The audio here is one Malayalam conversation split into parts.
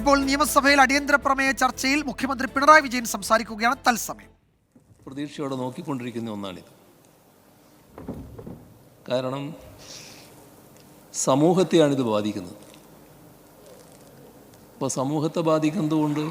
ഇപ്പോൾ നിയമസഭയിൽ അടിയന്തര പ്രമേയ ചർച്ചയിൽ മുഖ്യമന്ത്രി പിണറായി വിജയൻ സംസാരിക്കുകയാണ്. തത്സമയം പ്രതീക്ഷയോടെ നോക്കിക്കൊണ്ടിരിക്കുന്ന ഒന്നാണിത്. കാരണം സമൂഹത്തെയാണിത് ബാധിക്കുന്നത്. അപ്പോൾ സമൂഹത്തെ ബാധിക്കുന്നതുകൊണ്ട്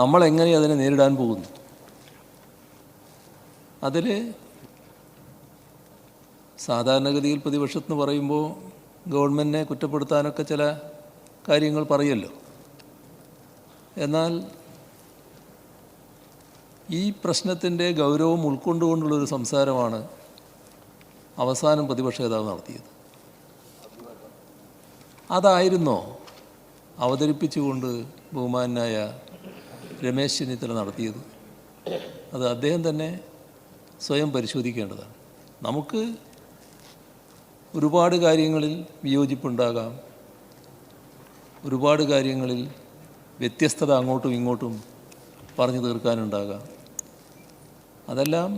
നമ്മളെങ്ങനെ അതിനെ നേരിടാൻ പോകുന്നു? അതിൽ സാധാരണഗതിയിൽ പ്രതിപക്ഷത്തെന്ന് പറയുമ്പോൾ ഗവൺമെൻറ്റിനെ കുറ്റപ്പെടുത്താനൊക്കെ ചില കാര്യങ്ങൾ പറയുമല്ലോ. എന്നാൽ ഈ പ്രശ്നത്തിൻ്റെ ഗൗരവം ഉൾക്കൊണ്ടുകൊണ്ടുള്ളൊരു സംസാരമാണ് അവസാനം പ്രതിപക്ഷ നേതാവ് നടത്തിയത്. അതായിരുന്നോ അവതരിപ്പിച്ചുകൊണ്ട് ബഹുമാനായ രമേശ് ചെന്നിത്തല നടത്തിയത്? അത് അദ്ദേഹം തന്നെ സ്വയം പരിശോധിക്കേണ്ടതാണ്. നമുക്ക് ഒരുപാട് കാര്യങ്ങളിൽ വിയോജിപ്പുണ്ടാകാം, ഒരുപാട് കാര്യങ്ങളിൽ വ്യത്യസ്തത അങ്ങോട്ടും ഇങ്ങോട്ടും പറഞ്ഞു തീർക്കാനുണ്ടാകാം. അതെല്ലാം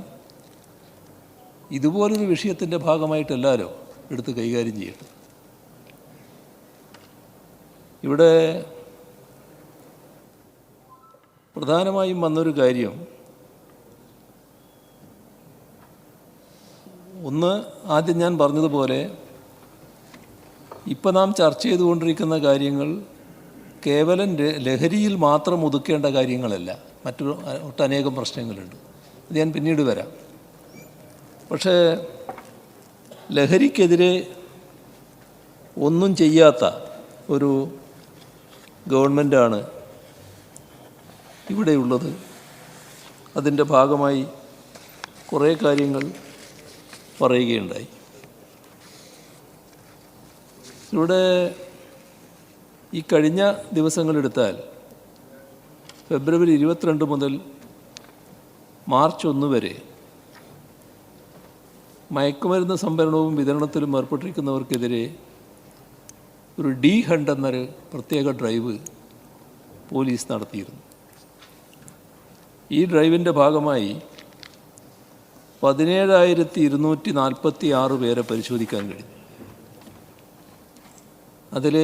ഇതുപോലൊരു വിഷയത്തിൻ്റെ ഭാഗമായിട്ടല്ലാലോ എടുത്ത് കൈകാര്യം ചെയ്യട്ടെ. ഇവിടെ പ്രധാനമായും വന്നൊരു കാര്യം, ഒന്ന് ആദ്യം ഞാൻ പറഞ്ഞതുപോലെ ഇപ്പം നാം ചർച്ച ചെയ്തുകൊണ്ടിരിക്കുന്ന കാര്യങ്ങൾ കേവലം ലഹരിയിൽ മാത്രം ഒതുക്കേണ്ട കാര്യങ്ങളല്ല. ഒട്ടനേകം പ്രശ്നങ്ങളുണ്ട്. അത് ഞാൻ പിന്നീട് വരാം. പക്ഷേ ലഹരിക്കെതിരെ ഒന്നും ചെയ്യാത്ത ഒരു ഗവൺമെൻറ്റാണ് ഇവിടെയുള്ളത്. അതിൻ്റെ ഭാഗമായി കുറേ കാര്യങ്ങൾ പറയുകയുണ്ടായി. ഇവിടെ ഈ കഴിഞ്ഞ ദിവസങ്ങളെടുത്താൽ ഫെബ്രുവരി 22 മുതൽ മാർച്ച് 1 വരെ മയക്കുമരുന്ന് സംഭരണവും വിതരണത്തിലും ഏർപ്പെട്ടിരിക്കുന്നവർക്കെതിരെ ഒരു ഡി ഹണ്ട് എന്നൊരു പ്രത്യേക ഡ്രൈവ് പോലീസ് നടത്തിയിരുന്നു. ഈ ഡ്രൈവിൻ്റെ ഭാഗമായി 17,246 പേരെ പരിശോധിക്കാൻ കഴിഞ്ഞു. അതിൽ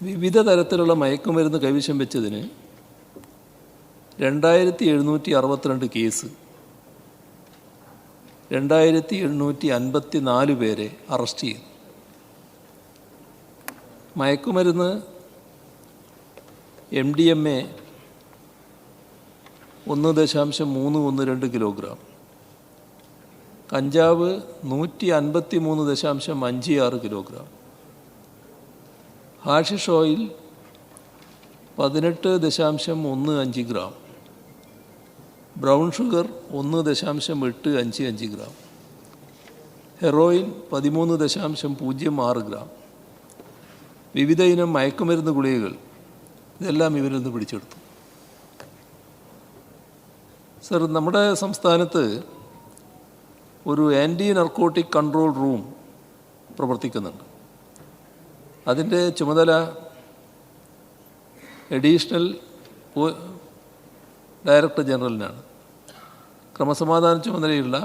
വിവിധ തരത്തിലുള്ള മയക്കുമരുന്ന് കൈവശം വെച്ചതിന് 2,762 കേസ്, 2,854 പേരെ അറസ്റ്റ് ചെയ്തു. മയക്കുമരുന്ന് MDMA 1.312 കിലോഗ്രാം, കഞ്ചാവ് 153.56 kilogram, hashish oil 18.15 gram, brown sugar 1.855 gram, heroin 13.06 gram, വിവിധ ഇനം മയക്കുമരുന്ന് ഗുളികകൾ, ഇതെല്ലാം ഇവരിൽ നിന്ന് പിടിച്ചെടുത്തു. സർ, നമ്മുടെ സംസ്ഥാനത്ത് ഒരു ആൻറ്റി നർക്കോട്ടിക് കൺട്രോൾ റൂം പ്രവർത്തിക്കുന്നുണ്ട്. അതിൻ്റെ ചുമതല അഡീഷണൽ ഡയറക്ടർ ജനറലിനാണ്. ക്രമസമാധാന ചുമതലയുള്ള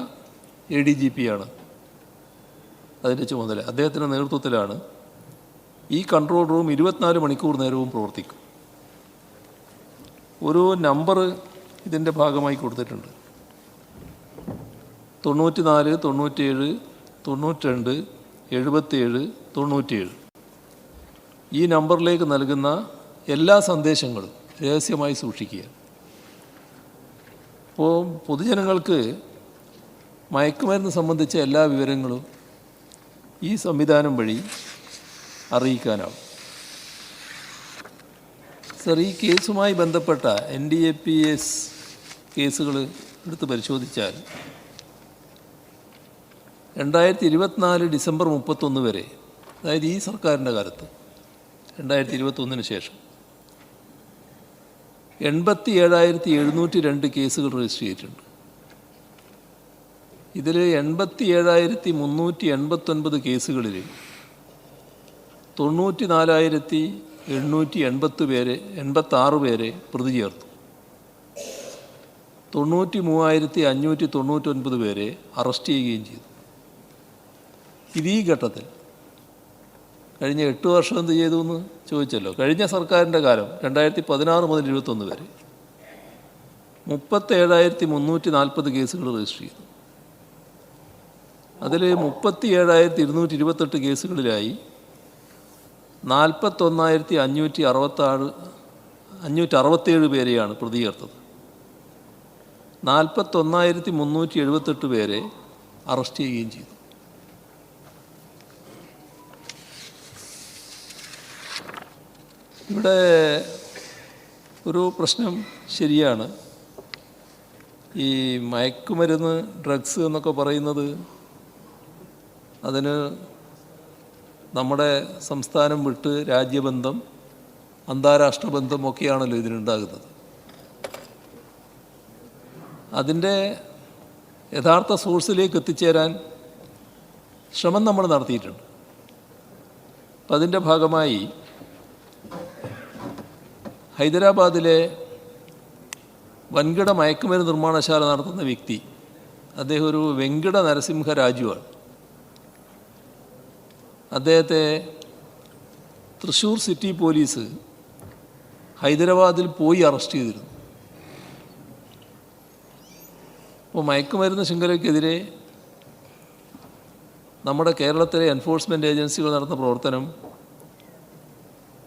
ADGP ആണ് അതിൻ്റെ ചുമതല. അദ്ദേഹത്തിൻ്റെ നേതൃത്വത്തിലാണ് ഈ കൺട്രോൾ റൂം 24 മണിക്കൂർ നേരവും പ്രവർത്തിക്കും. ഒരു നമ്പർ ഇതിൻ്റെ ഭാഗമായി കൊടുത്തിട്ടുണ്ട്: 94 97 92 77 97. ഈ നമ്പറിലേക്ക് നൽകുന്ന എല്ലാ സന്ദേശങ്ങളും രഹസ്യമായി സൂക്ഷിക്കുക. അപ്പോൾ പൊതുജനങ്ങൾക്ക് മയക്കുമരുന്ന് സംബന്ധിച്ച എല്ലാ വിവരങ്ങളും ഈ സംവിധാനം വഴി അറിയിക്കാനാവും. സർ, ഈ കേസുമായി ബന്ധപ്പെട്ട NDPS കേസുകൾ എടുത്ത് പരിശോധിച്ചാൽ 2024 ഡിസംബർ 31 വരെ, അതായത് ഈ സർക്കാരിൻ്റെ കാലത്ത് 2021 ശേഷം 87,702 കേസുകൾ രജിസ്റ്റർ ചെയ്തിട്ടുണ്ട്. ഇതിൽ 87,389 കേസുകളിൽ 94,886 പേരെ പ്രതി ചേർത്തു. 93,599 പേരെ അറസ്റ്റ് ചെയ്യുകയും ചെയ്തു. ഇത് ഈ ഘട്ടത്തിൽ കഴിഞ്ഞ 8 വർഷം എന്ത് ചെയ്തു എന്ന് ചോദിച്ചല്ലോ. കഴിഞ്ഞ സർക്കാരിൻ്റെ കാലം 2016 മുതൽ 21 വരെ 37,340 കേസുകൾ രജിസ്റ്റർ ചെയ്തു. അതിൽ 37,228 കേസുകളിലായി 41,567 പേരെയാണ് പ്രതി ചേർത്തത്. 41,378 പേരെ അറസ്റ്റ് ചെയ്യുകയും ചെയ്തു. ഇവിടെ ഒരു പ്രശ്നം ശരിയാണ്. ഈ മയക്കുമരുന്ന്, ഡ്രഗ്സ് എന്നൊക്കെ പറയുന്നത് അതിന് നമ്മുടെ സംസ്ഥാനം വിട്ട് രാജ്യബന്ധം, അന്താരാഷ്ട്ര ബന്ധമൊക്കെയാണല്ലോ ഇതിനുണ്ടാകുന്നത്. അതിൻ്റെ യഥാർത്ഥ സോഴ്സിലേക്ക് എത്തിച്ചേരാൻ ശ്രമം നമ്മൾ നടത്തിയിട്ടുണ്ട്. അപ്പം അതിൻ്റെ ഭാഗമായി ഹൈദരാബാദിലെ വൻകിട മയക്കുമരുന്ന് നിർമ്മാണശാല നടത്തുന്ന വ്യക്തി, അദ്ദേഹം ഒരു വെങ്കിട നരസിംഹ രാജുവാണ്. അദ്ദേഹത്തെ തൃശ്ശൂർ സിറ്റി പോലീസ് ഹൈദരാബാദിൽ പോയി അറസ്റ്റ് ചെയ്തിരുന്നു. അപ്പോൾ മയക്കുമരുന്ന് ശൃംഖലയ്ക്കെതിരെ നമ്മുടെ കേരളത്തിലെ എൻഫോഴ്സ്മെൻറ്റ് ഏജൻസികൾ നടത്തുന്ന പ്രവർത്തനം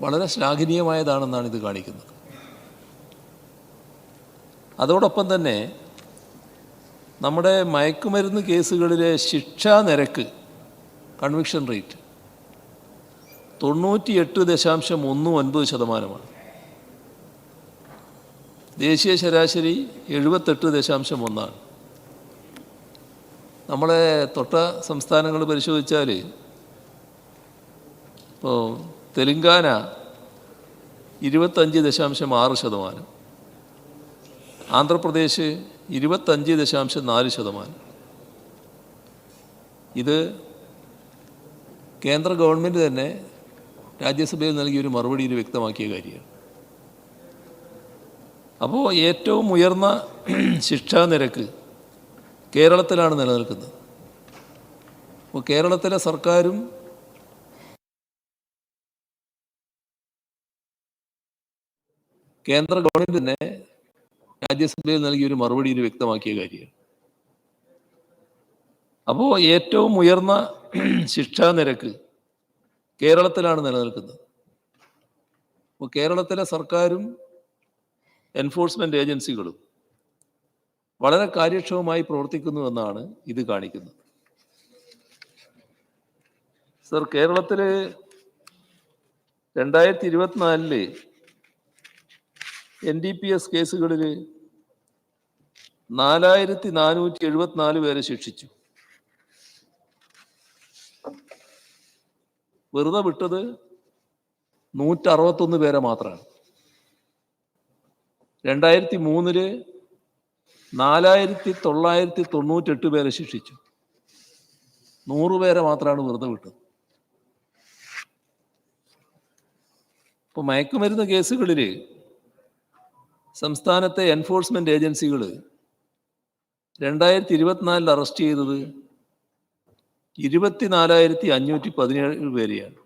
വളരെ ശ്ലാഘനീയമായതാണെന്നാണ് ഇത് കാണിക്കുന്നത്. അതോടൊപ്പം തന്നെ നമ്മുടെ മയക്കുമരുന്ന് കേസുകളിലെ ശിക്ഷാ നിരക്ക്, കൺവിക്ഷൻ റേറ്റ് 98.19%. ദേശീയ ശരാശരി 78.1%. നമ്മളെ തൊട്ട സംസ്ഥാനങ്ങൾ പരിശോധിച്ചാൽ ഇപ്പോൾ തെലുങ്കാന 25.6%, ആന്ധ്രാപ്രദേശ് 25.4%. ഇത് കേന്ദ്ര ഗവൺമെൻറ് തന്നെ രാജ്യസഭയിൽ നൽകിയൊരു മറുപടിയിൽ വ്യക്തമാക്കിയ കാര്യമാണ്. അപ്പോൾ ഏറ്റവും ഉയർന്ന ശിക്ഷാ നിരക്ക് കേരളത്തിലാണ് നിലനിൽക്കുന്നത്. അപ്പോൾ കേരളത്തിലെ സർക്കാരും കേന്ദ്ര ഗവൺമെൻറ് തന്നെ രാജ്യസഭയിൽ നൽകിയൊരു മറുപടിയിൽ വ്യക്തമാക്കിയ കാര്യമാണ്. അപ്പോൾ ഏറ്റവും ഉയർന്ന ശിക്ഷാ നിരക്ക് കേരളത്തിലാണ് നിലനിൽക്കുന്നത്. അപ്പോൾ കേരളത്തിലെ സർക്കാരും എൻഫോഴ്സ്മെൻറ്റ് ഏജൻസികളും വളരെ കാര്യക്ഷമമായി പ്രവർത്തിക്കുന്നുവെന്നാണ് ഇത് കാണിക്കുന്നത്. സർ, കേരളത്തിൽ 2024 NDPS കേസുകളിൽ 4,474 പേരെ ശിക്ഷിച്ചു. വെറുതെ വിട്ടത് 161 പേരെ മാത്രമാണ്. 2003 4,998 പേരെ ശിക്ഷിച്ചു. 100 പേരെ മാത്രമാണ് വെറുതെ വിട്ടത്. ഇപ്പോൾ മയക്കുമരുന്ന് കേസുകളിൽ സംസ്ഥാനത്തെ എൻഫോഴ്സ്മെൻറ്റ് ഏജൻസികൾ 2024 അറസ്റ്റ് ചെയ്തത് 24,517 പേരെയാണ്.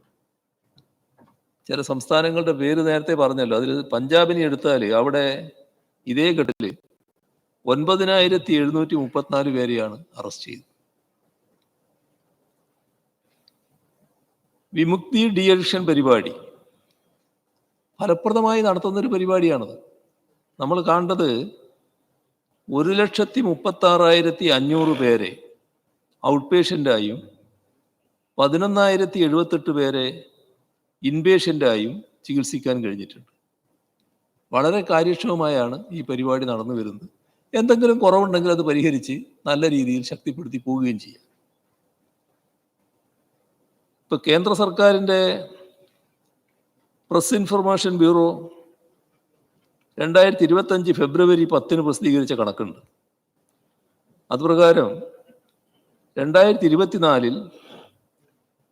ചില സംസ്ഥാനങ്ങളുടെ പേര് നേരത്തെ പറഞ്ഞല്ലോ. അതിൽ പഞ്ചാബിനെ എടുത്താൽ അവിടെ ഇതേ ഘട്ടത്തിൽ 9,734 പേരെയാണ് അറസ്റ്റ് ചെയ്തത്. വിമുക്തി ഡി അഡിക്ഷൻ പരിപാടി ഫലപ്രദമായി നടത്തുന്നൊരു പരിപാടിയാണത്. നമ്മൾ കാണേണ്ടത് 1,36,500 പേരെ ഔട്ട് പേഷ്യൻ്റായും 11,078 പേരെ ഇൻപേഷ്യൻ്റായും ചികിത്സിക്കാൻ കഴിഞ്ഞിട്ടുണ്ട്. വളരെ കാര്യക്ഷമമായാണ് ഈ പരിപാടി നടന്നു വരുന്നത്. എന്തെങ്കിലും കുറവുണ്ടെങ്കിൽ അത് പരിഹരിച്ച് നല്ല രീതിയിൽ ശക്തിപ്പെടുത്തി പോവുകയും ചെയ്യാം. ഇപ്പോൾ കേന്ദ്ര സർക്കാരിൻ്റെ പ്രസ് ഇൻഫർമേഷൻ ബ്യൂറോ 2025 ഫെബ്രുവരി 10 പ്രസിദ്ധീകരിച്ച കണക്കുണ്ട്. അതുപ്രകാരം 2024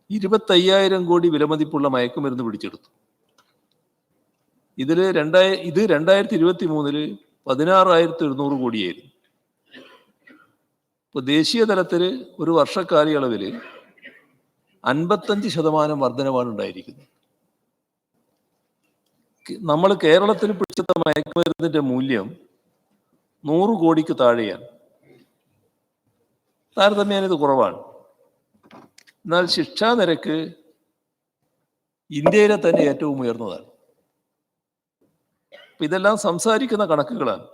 25,000 കോടി വിലമതിപ്പുള്ള മയക്കുമരുന്ന് പിടിച്ചെടുത്തു. ഇത് 2023 16,700 കോടിയായിരുന്നു. ഇപ്പോൾ ദേശീയ തലത്തിൽ ഒരു വർഷക്കാലയളവിൽ 55% വർധനവാണ് ഉണ്ടായിരിക്കുന്നത്. നമ്മൾ കേരളത്തിൽ പിടിച്ചെടുത്ത മയക്കുമരുന്നിന്റെ മൂല്യം 100 കോടിക്ക് താഴെയാണ്. താരതമ്യേന ഇത് കുറവാണ്. എന്നാൽ ശിക്ഷാ നിരക്ക് ഇന്ത്യയിലെ തന്നെ ഏറ്റവും ഉയർന്നതാണ്. ഇതെല്ലാം സംസാരിക്കുന്ന കണക്കുകളാണ്.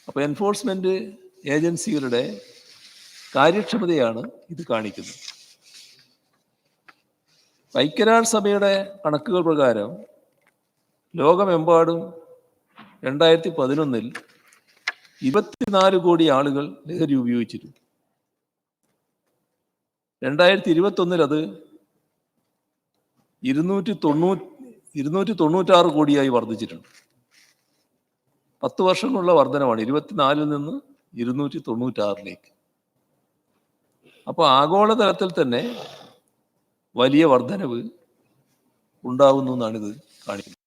അപ്പൊ എൻഫോഴ്സ്മെന്റ് ഏജൻസികളുടെ കാര്യക്ഷമതയാണ് ഇത് കാണിക്കുന്നത്. ഐക്യരാഷ്ട്രസഭയുടെ കണക്കുകൾ പ്രകാരം ലോകമെമ്പാടും 2011 24 കോടി ആളുകൾ ലഹരി ഉപയോഗിച്ചിരുന്നു. 2021 അത് 296 കോടിയായി വർദ്ധിച്ചിട്ടുണ്ട്. 10 വർഷങ്ങളുള്ള വർധനമാണ്, 24 നിന്ന് 296. അപ്പോൾ ആഗോളതലത്തിൽ തന്നെ വലിയ വർധനവ് ഉണ്ടാവുന്നു എന്നാണ് ഇത് കാണിക്കുന്നത്.